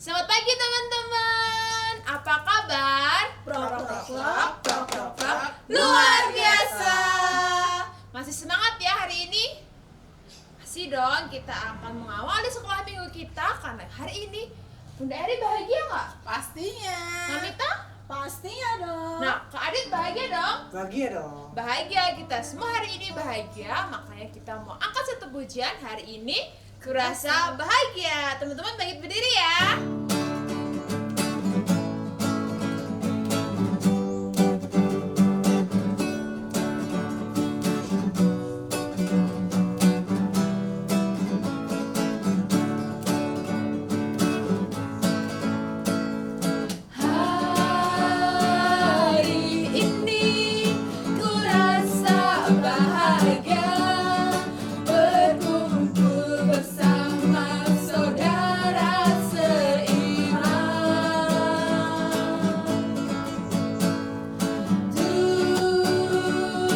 Selamat pagi teman-teman. Apa kabar? Luar biasa. Masih semangat ya hari ini? Masih dong, kita akan mengawali sekolah minggu kita karena hari ini Bunda Eri bahagia nggak? Pastinya. Mamita? Pastinya dong. Nah, Kak Adit bahagia dong? Bahagia dong. Bahagia, kita semua hari ini bahagia. Makanya kita mau angkat satu pujian hari ini. Kurasa bahagia. Teman-teman bangkit berdiri ya. Hari ini kurasa bahagia berkumpul bersama saudara seiman.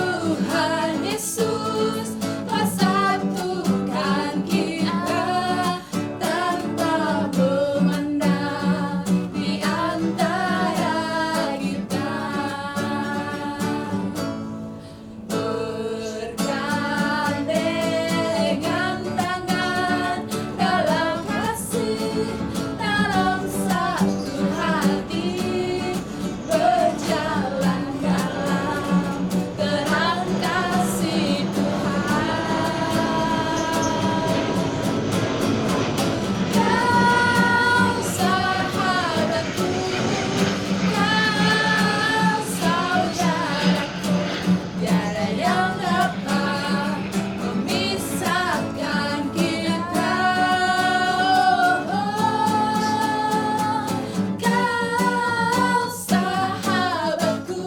Tuhan Yesus persatukan kita tanpa memandang di antara kita. Bergandengan tangan dalam kasih, dalam satu hati, berjalan dalam terang kasih Tuhan. Kau sahabatku, kau saudaraku, tiada yang dapat memisahkan kita. Kau sahabatku,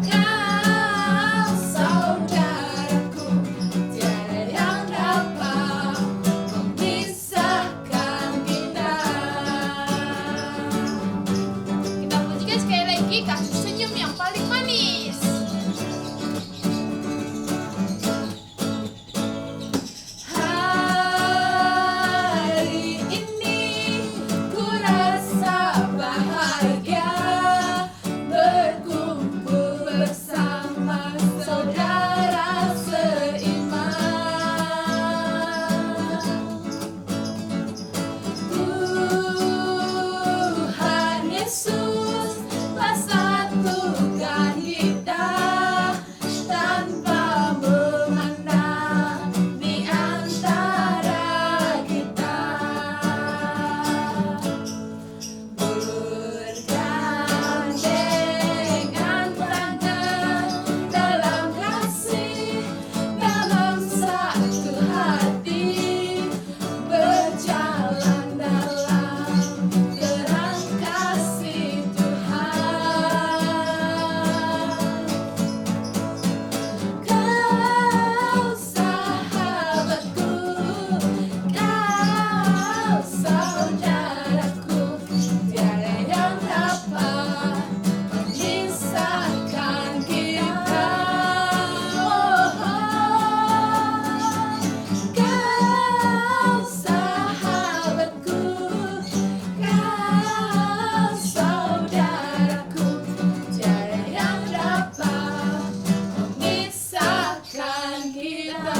kau saudaraku, tiada yang dapat memisahkan kita. Kita pujikan sekali lagi kasih senyum yang paling manis. Hari ini kurasa bahagia berkumpul bersama saudara seiman. Tuhan Yesus persatukan kita tanpa memandang di antara kita. Bergandengan tangan dalam kasih, dalam satu hati, berjalan dalam terang kasih Tuhan. Kau sahabatku, kau saudaraku, tiada yang dapat memisahkan kita. Kau sahabatku, kau saudaraku, tiada yang dapat memisahkan kita.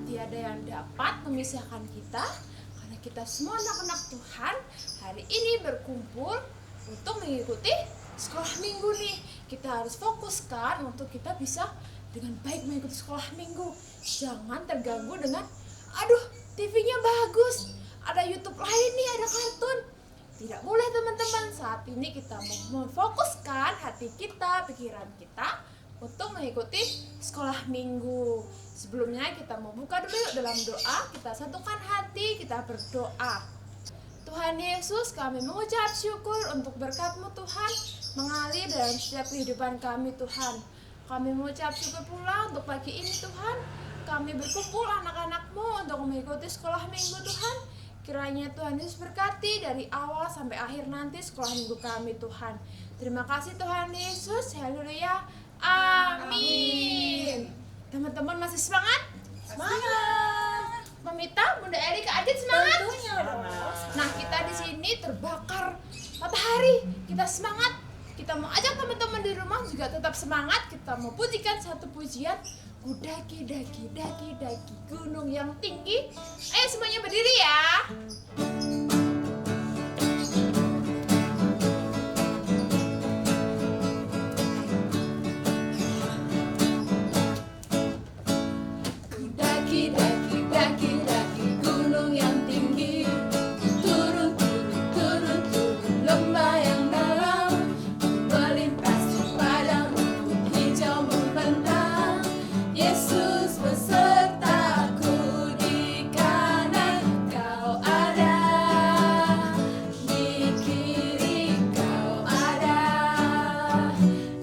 Tiada yang dapat memisahkan kita karena kita semua anak-anak Tuhan hari ini berkumpul untuk mengikuti sekolah minggu nih. Kita harus fokuskan untuk kita bisa dengan baik mengikuti sekolah minggu. Jangan terganggu dengan aduh TV-nya bagus, ada YouTube lain nih, ada kartun. Tidak boleh teman-teman. Saat ini kita mau memfokuskan hati kita, pikiran kita untuk mengikuti sekolah minggu. Sebelumnya kita mau buka dulu yuk dalam doa. Kita satukan hati, kita berdoa. Tuhan Yesus, kami mengucap syukur untuk berkat-Mu Tuhan mengalir dalam setiap kehidupan kami Tuhan. Kami mengucap syukur pula untuk pagi ini Tuhan. Kami berkumpul anak-anak-Mu untuk mengikuti sekolah minggu Tuhan. Kiranya Tuhan Yesus berkati dari awal sampai akhir nanti sekolah minggu kami Tuhan. Terima kasih Tuhan Yesus. Haleluya. Amin. Teman-teman masih semangat? Semangat. terbakar matahari. Kita semangat. Kita mau ajak teman-teman di rumah juga tetap semangat. Kita mau pujikan satu pujian. Ku daki daki daki daki gunung yang tinggi. Ayo semuanya berdiri ya. Ku daki daki daki daki gunung yang tinggi. Turun turun turun turun lembah yang dalam. Melintasi padang rumput hijau membentang. Yesus besertaku, di kanan kau ada, di kiri kau ada,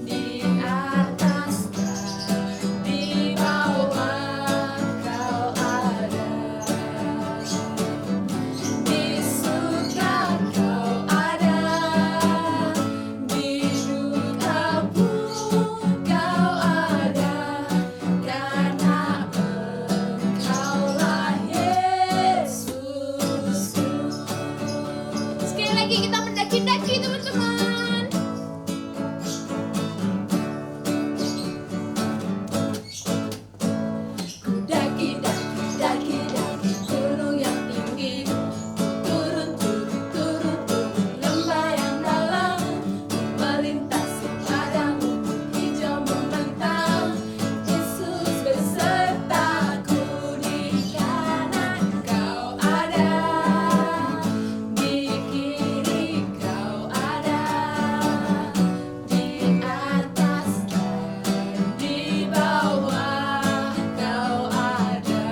di atas dan di bawah kau ada, di surga kau ada, di duka pun kau ada, karena Engkaulah Yesusku. Sekali lagi kita mendaki-daki teman-teman. Ku daki daki daki daki gunung yang tinggi. Turun turun turun turun lembah yang dalam. Melintasi padang rumput hijau membentang. Yesus besertaku, di kanan kau ada, di kiri kau ada, di atas dan di bawah kau ada,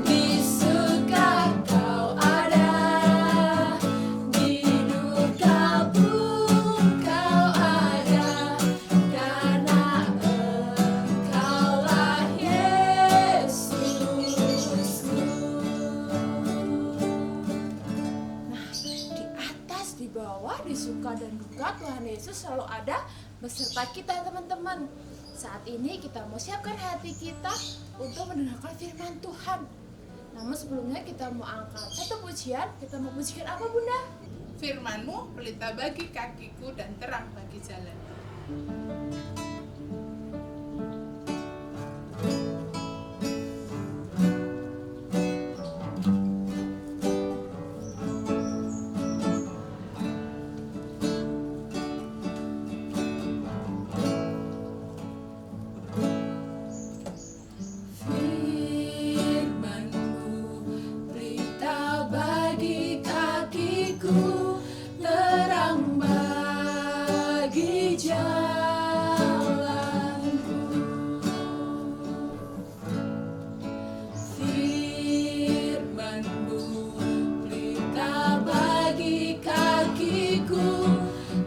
di surga kau ada, di duka pun kau ada, karena Engkaulah Yesusku. Nah, di atas, di bawah, di suka dan duka, Tuhan Yesus selalu ada beserta kita teman-teman. Saat ini kita mau siapkan hati kita untuk mendengarkan firman Tuhan. Namun sebelumnya kita mau angkat satu pujian. Kita mau pujikan apa Bunda? Firman-Mu pelita bagi kakiku dan terang bagi jalan. Firman-Mu pelita bagi kakiku, terang bagi jalanku. Firman-Mu pelita bagi kakiku,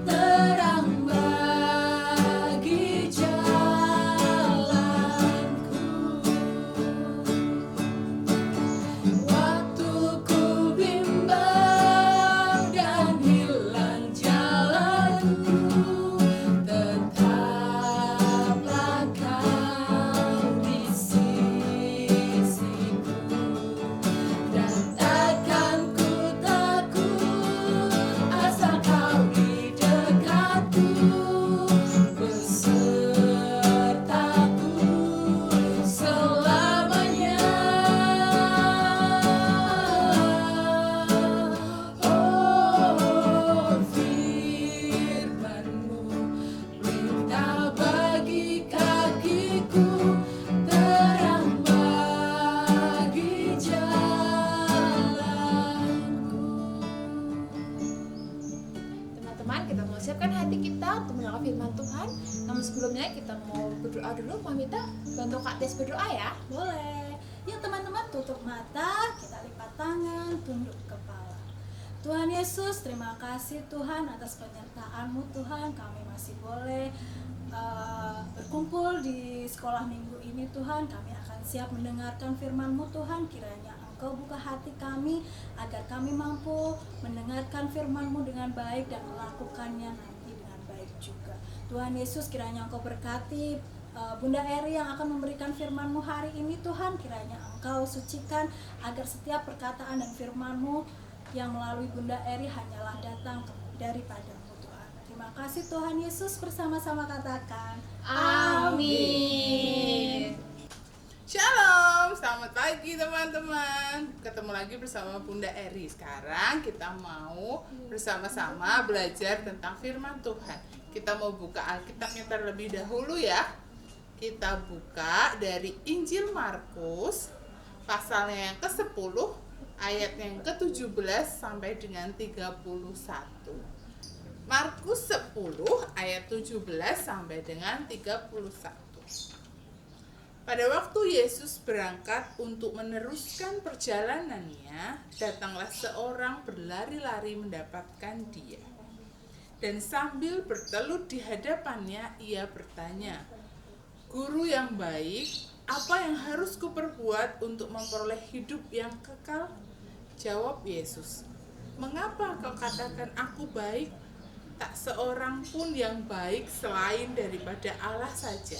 terang bagi jalanku. Waktu ku bimbang dan hilang jalanku, tetaplah kau di sisiku, dan takkan ku takut asal kau di dekatku, besertaku selamanya. Oh, firman-Mu pelita bagi kakiku, terang bagi jalanku. Teman-teman, kita mau siapkan hati kita untuk mendengar firman Tuhan. Namun sebelumnya kita mau berdoa dulu. Mamita, bantu Kak Des berdoa ya. Boleh. Yuk teman-teman, tutup mata, kita lipat tangan, tunduk kepala. Tuhan Yesus, terima kasih Tuhan atas penyertaan-Mu Tuhan. Kami masih boleh berkumpul di sekolah minggu ini Tuhan. Kami akan siap mendengarkan firman-Mu Tuhan. Kiranya Engkau buka hati kami agar kami mampu mendengarkan firman-Mu dengan baik dan melakukannya nanti dengan baik juga. Tuhan Yesus, kiranya Engkau berkati Bunda Eri yang akan memberikan firman-Mu hari ini Tuhan. Kiranya Engkau sucikan agar setiap perkataan dan firman-Mu yang melalui Bunda Eri hanyalah datang daripada-Mu Tuhan. Terima kasih Tuhan Yesus, bersama-sama katakan Amin. Shalom, selamat pagi teman-teman. Ketemu lagi bersama Bunda Eri. Sekarang kita mau bersama-sama belajar tentang firman Tuhan. Kita mau buka Alkitabnya terlebih dahulu ya. Kita buka dari Injil Markus, pasalnya yang ke-10, ayatnya yang ke-17 sampai dengan 31. Markus 10 ayat 17 sampai dengan 31. Pada waktu Yesus berangkat untuk meneruskan perjalanannya, datanglah seorang berlari-lari mendapatkan dia. Dan sambil bertelut di hadapannya, ia bertanya, "Guru yang baik, apa yang harus kuperbuat untuk memperoleh hidup yang kekal?" Jawab Yesus, "Mengapa kau katakan aku baik? Tak seorang pun yang baik selain daripada Allah saja.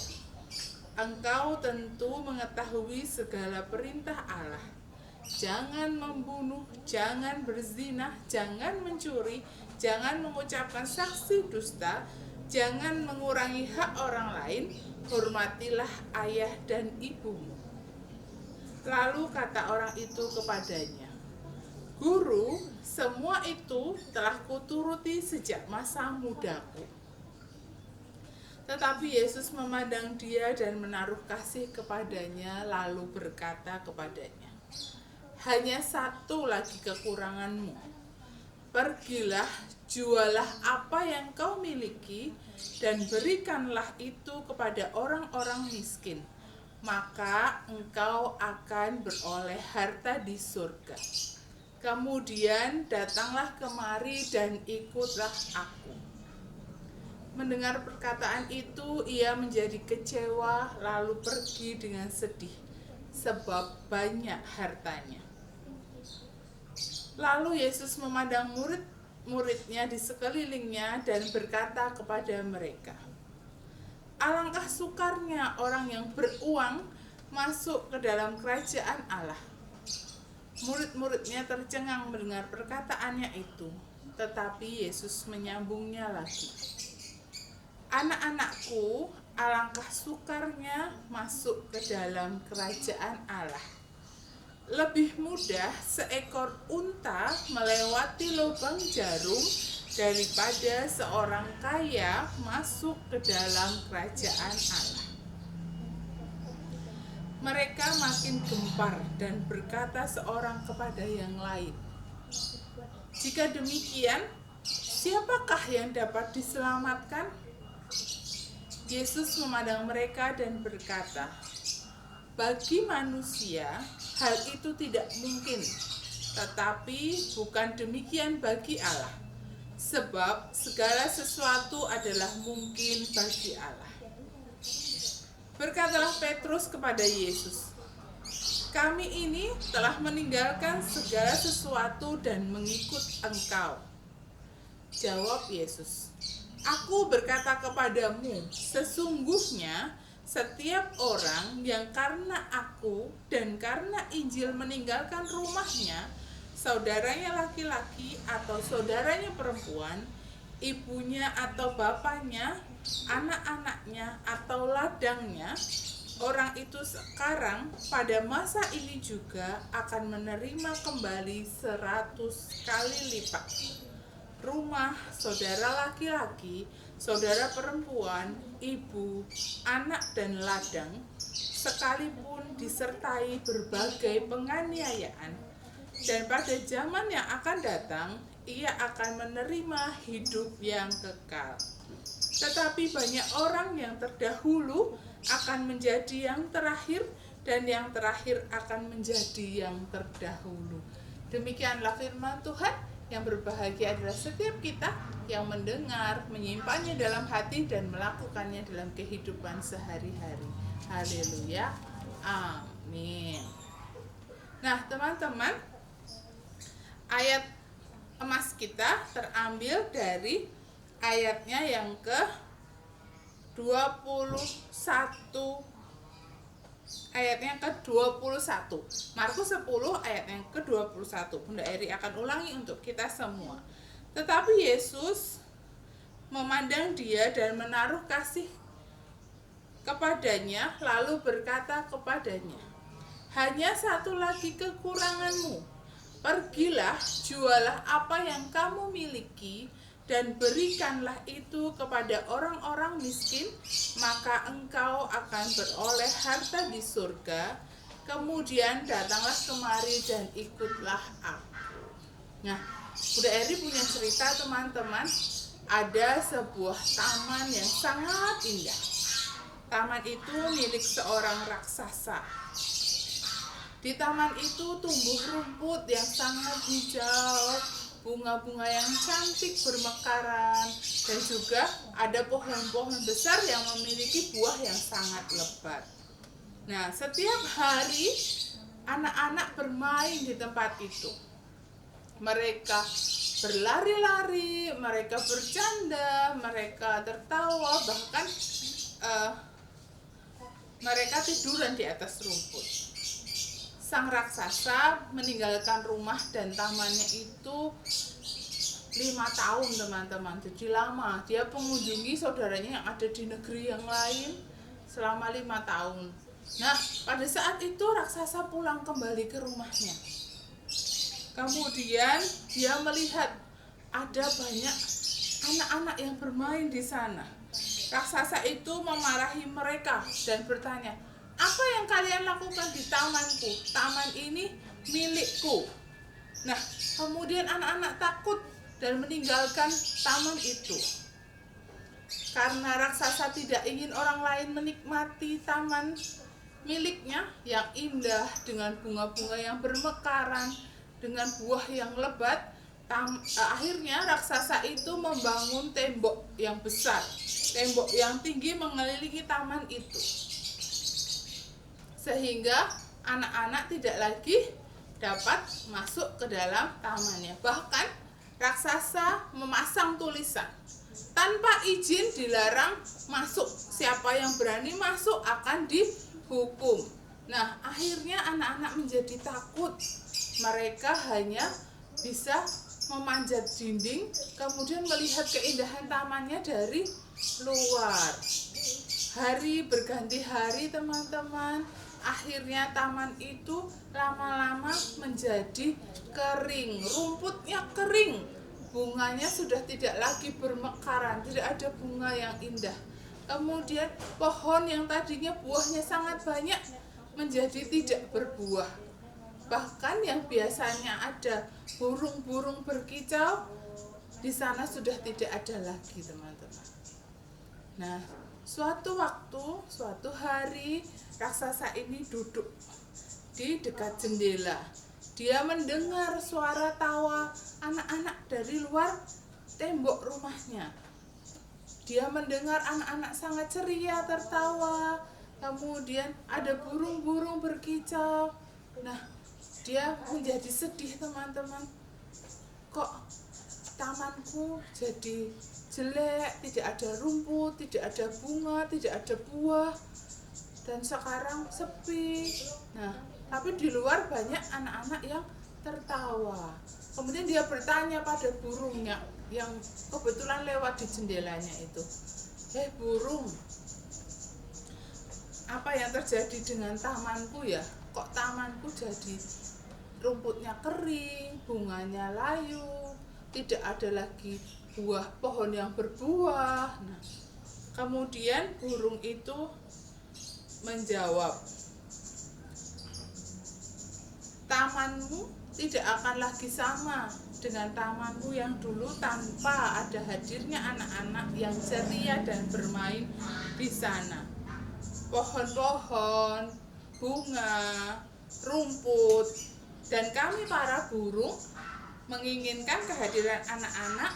Engkau tentu mengetahui segala perintah Allah. Jangan membunuh, jangan berzina, jangan mencuri, jangan mengucapkan saksi dusta, jangan mengurangi hak orang lain, hormatilah ayah dan ibumu." Lalu kata orang itu kepadanya, "Guru, semua itu telah kuturuti sejak masa mudaku." Tetapi Yesus memandang dia dan menaruh kasih kepadanya, lalu berkata kepadanya, "Hanya satu lagi kekuranganmu. Pergilah, jualah apa yang kau miliki, dan berikanlah itu kepada orang-orang miskin. Maka engkau akan beroleh harta di surga. Kemudian datanglah kemari dan ikutlah aku." Mendengar perkataan itu, ia menjadi kecewa, lalu pergi dengan sedih, sebab banyak hartanya. Lalu Yesus memandang murid-muridnya di sekelilingnya dan berkata kepada mereka, "Alangkah sukarnya orang yang beruang masuk ke dalam kerajaan Allah." Murid-muridnya tercengang mendengar perkataannya itu, tetapi Yesus menyambungnya lagi, "Anak-anakku, alangkah sukarnya masuk ke dalam kerajaan Allah. Lebih mudah seekor unta melewati lubang jarum daripada seorang kaya masuk ke dalam kerajaan Allah." Mereka makin gempar dan berkata seorang kepada yang lain, "Jika demikian, siapakah yang dapat diselamatkan?" Yesus memandang mereka dan berkata, "Bagi manusia, hal itu tidak mungkin, tetapi bukan demikian bagi Allah, sebab segala sesuatu adalah mungkin bagi Allah." Berkatalah Petrus kepada Yesus, "Kami ini telah meninggalkan segala sesuatu dan mengikut Engkau." Jawab Yesus, "Aku berkata kepadamu, sesungguhnya setiap orang yang karena aku dan karena Injil meninggalkan rumahnya, saudaranya laki-laki atau saudaranya perempuan, ibunya atau bapaknya, anak-anaknya atau ladangnya, orang itu sekarang pada masa ini juga akan menerima kembali 100 kali lipat. Rumah, saudara laki-laki, saudara perempuan, ibu, anak dan ladang, sekalipun disertai berbagai penganiayaan, dan pada zaman yang akan datang, ia akan menerima hidup yang kekal. Tetapi banyak orang yang terdahulu akan menjadi yang terakhir, dan yang terakhir akan menjadi yang terdahulu." Demikianlah firman Tuhan. Yang berbahagia adalah setiap kita yang mendengar, menyimpannya dalam hati, dan melakukannya dalam kehidupan sehari-hari. Haleluya. Amin. Nah, teman-teman, ayat emas kita terambil dari ayatnya yang ke 21 ayatnya ke-21. Markus 10 ayatnya ke-21. Bunda Eri akan ulangi untuk kita semua. Tetapi Yesus memandang dia dan menaruh kasih kepadanya, lalu berkata kepadanya, hanya satu lagi kekuranganmu. Pergilah, jualah apa yang kamu miliki dan berikanlah itu kepada orang-orang miskin, maka engkau akan beroleh harta di surga. Kemudian datanglah kemari dan ikutlah aku. Nah, Bunda Eri punya cerita teman-teman. Ada sebuah taman yang sangat indah. Taman itu milik seorang raksasa. Di taman itu tumbuh rumput yang sangat hijau, bunga-bunga yang cantik bermekaran, dan juga ada pohon-pohon besar yang memiliki buah yang sangat lebat. Nah, setiap hari anak-anak bermain di tempat itu. Mereka berlari-lari, mereka bercanda, mereka tertawa, bahkan mereka tiduran di atas rumput. Sang raksasa meninggalkan rumah dan tamannya itu 5 tahun teman-teman. Jadi lama. Dia mengunjungi saudaranya yang ada di negeri yang lain selama 5 tahun. Nah, pada saat itu raksasa pulang kembali ke rumahnya. Kemudian dia melihat ada banyak anak-anak yang bermain di sana. Raksasa itu memarahi mereka dan bertanya, apa yang kalian lakukan di tamanku? Taman ini milikku. Nah, kemudian anak-anak takut dan meninggalkan taman itu. Karena raksasa tidak ingin orang lain menikmati taman miliknya yang indah dengan bunga-bunga yang bermekaran, dengan buah yang lebat, akhirnya raksasa itu membangun tembok yang besar, tembok yang tinggi mengelilingi taman itu. Sehingga anak-anak tidak lagi dapat masuk ke dalam tamannya. Bahkan raksasa memasang tulisan, tanpa izin dilarang masuk, siapa yang berani masuk akan dihukum. Nah, akhirnya anak-anak menjadi takut. Mereka hanya bisa memanjat dinding, kemudian melihat keindahan tamannya dari luar. Hari berganti hari teman-teman, akhirnya taman itu lama-lama menjadi kering, rumputnya kering, bunganya sudah tidak lagi bermekaran, tidak ada bunga yang indah. Kemudian pohon yang tadinya buahnya sangat banyak menjadi tidak berbuah. Bahkan yang biasanya ada burung-burung berkicau, di sana sudah tidak ada lagi teman-teman. Nah, suatu waktu, suatu hari, raksasa ini duduk di dekat jendela. Dia mendengar suara tawa anak-anak dari luar tembok rumahnya. Dia mendengar anak-anak sangat ceria tertawa. Kemudian ada burung-burung berkicau. Nah, dia menjadi sedih teman-teman. Kok tamanku jadi jelek, tidak ada rumput, tidak ada bunga, tidak ada buah, dan sekarang sepi. Nah, tapi di luar banyak anak-anak yang tertawa. Kemudian dia bertanya pada burungnya yang kebetulan lewat di jendelanya itu, burung, apa yang terjadi dengan tamanku ya? Kok tamanku jadi rumputnya kering, bunganya layu, tidak ada lagi buah pohon yang berbuah. Nah, kemudian burung itu menjawab, tamanmu tidak akan lagi sama dengan tamanmu yang dulu tanpa ada hadirnya anak-anak yang ceria dan bermain di sana. Pohon-pohon, bunga, rumput, dan kami para burung menginginkan kehadiran anak-anak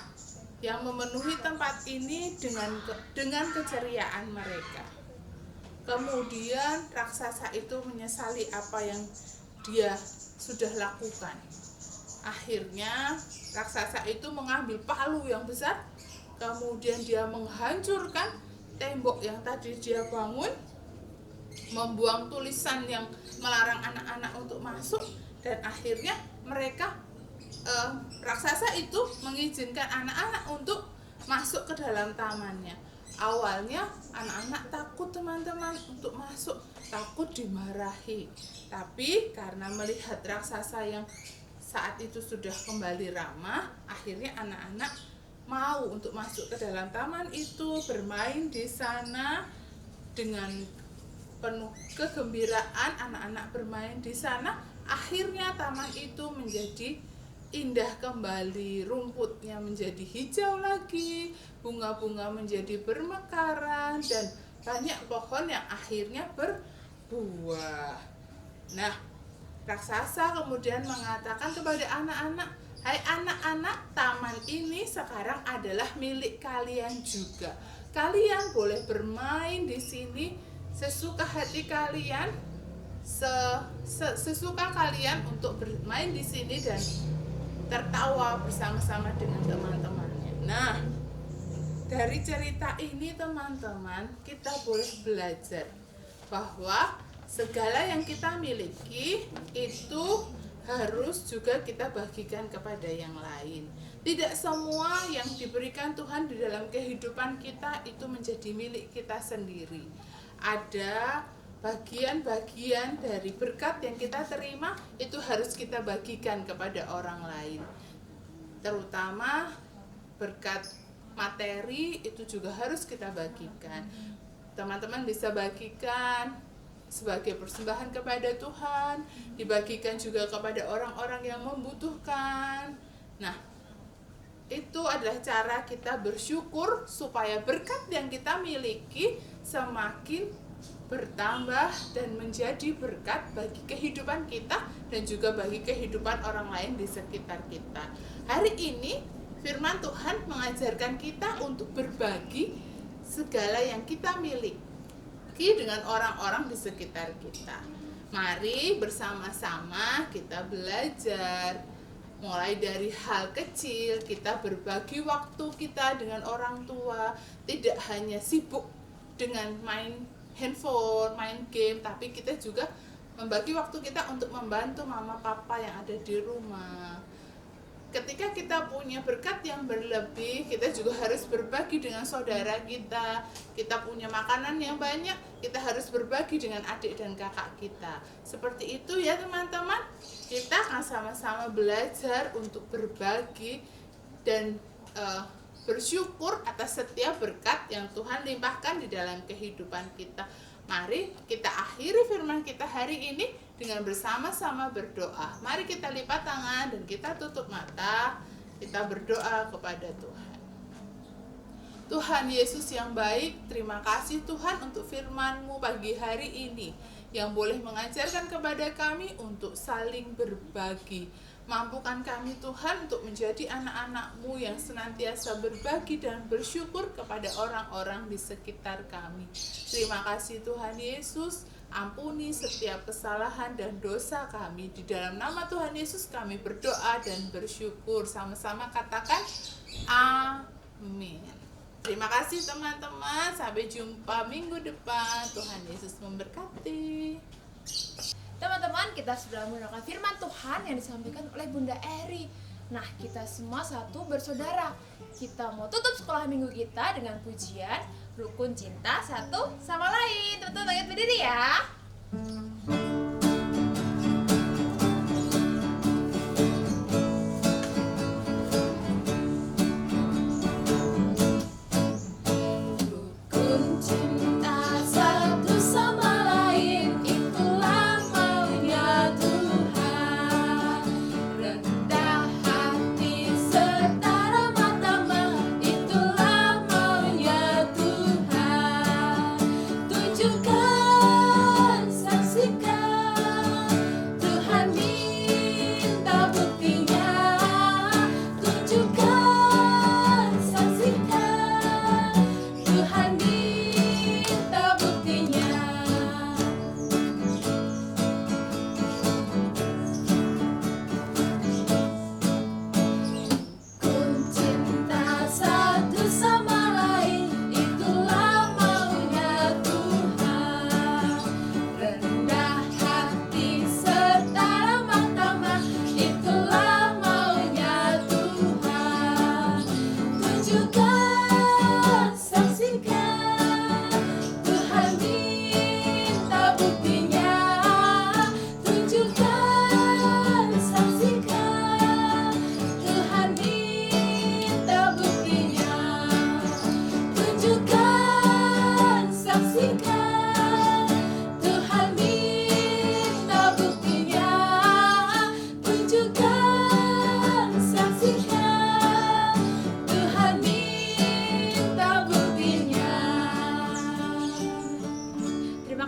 yang memenuhi tempat ini dengan keceriaan mereka. Kemudian raksasa itu menyesali apa yang dia sudah lakukan. Akhirnya raksasa itu mengambil palu yang besar, kemudian dia menghancurkan tembok yang tadi dia bangun, membuang tulisan yang melarang anak-anak untuk masuk, dan akhirnya mereka raksasa itu mengizinkan anak-anak untuk masuk ke dalam tamannya. Awalnya anak-anak takut teman-teman untuk masuk, takut dimarahi. Tapi karena melihat raksasa yang saat itu sudah kembali ramah, akhirnya anak-anak mau untuk masuk ke dalam taman itu, bermain di sana dengan penuh kegembiraan. Anak-anak bermain di sana, akhirnya taman itu menjadi indah kembali, rumputnya menjadi hijau lagi, bunga-bunga menjadi bermekaran, dan banyak pohon yang akhirnya berbuah. Nah, raksasa kemudian mengatakan kepada anak-anak, "Hai anak-anak, taman ini sekarang adalah milik kalian juga. Kalian boleh bermain di sini sesuka hati kalian, sesuka kalian untuk bermain di sini dan tertawa bersama-sama dengan teman-temannya." Nah, dari cerita ini teman-teman, kita boleh belajar bahwa segala yang kita miliki itu harus juga kita bagikan kepada yang lain. Tidak semua yang diberikan Tuhan di dalam kehidupan kita itu menjadi milik kita sendiri. Ada bagian-bagian dari berkat yang kita terima itu harus kita bagikan kepada orang lain. Terutama berkat materi itu juga harus kita bagikan. Teman-teman bisa bagikan sebagai persembahan kepada Tuhan, dibagikan juga kepada orang-orang yang membutuhkan. Nah, itu adalah cara kita bersyukur supaya berkat yang kita miliki semakin bertambah dan menjadi berkat bagi kehidupan kita dan juga bagi kehidupan orang lain di sekitar kita. Hari ini firman Tuhan mengajarkan kita untuk berbagi segala yang kita miliki dengan orang-orang di sekitar kita. Mari bersama-sama kita belajar. Mulai dari hal kecil, kita berbagi waktu kita dengan orang tua, tidak hanya sibuk dengan main handphone, main game, tapi kita juga membagi waktu kita untuk membantu mama papa yang ada di rumah. Ketika kita punya berkat yang berlebih, kita juga harus berbagi dengan saudara kita. Kita punya makanan yang banyak, kita harus berbagi dengan adik dan kakak kita. Seperti itu ya teman-teman. Kita akan sama-sama belajar untuk berbagi dan bersyukur atas setiap berkat yang Tuhan limpahkan di dalam kehidupan kita. Mari kita akhiri firman kita hari ini dengan bersama-sama berdoa. Mari kita lipat tangan dan kita tutup mata. Kita berdoa kepada Tuhan. Tuhan Yesus yang baik, terima kasih Tuhan untuk firman-Mu pagi hari ini yang boleh mengajarkan kepada kami untuk saling berbagi. Mampukan kami Tuhan untuk menjadi anak-anak-Mu yang senantiasa berbagi dan bersyukur kepada orang-orang di sekitar kami. Terima kasih Tuhan Yesus, ampuni setiap kesalahan dan dosa kami. Di dalam nama Tuhan Yesus kami berdoa dan bersyukur. Sama-sama katakan amin. Terima kasih teman-teman, sampai jumpa minggu depan. Tuhan Yesus memberkati. Teman-teman, kita sudah mendengarkan firman Tuhan yang disampaikan oleh Bunda Eri. Nah, kita semua satu bersaudara. Kita mau tutup sekolah minggu kita dengan pujian Rukun Cinta Satu Sama Lain. Teman-teman, bangkit berdiri ya. Tunjukkan saksi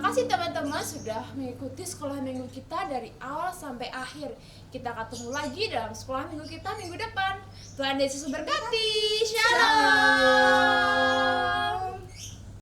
kasih teman-teman sudah mengikuti sekolah minggu kita dari awal sampai akhir. Kita ketemu lagi dalam sekolah minggu kita minggu depan. Tuhan Yesus memberkati. Shalom.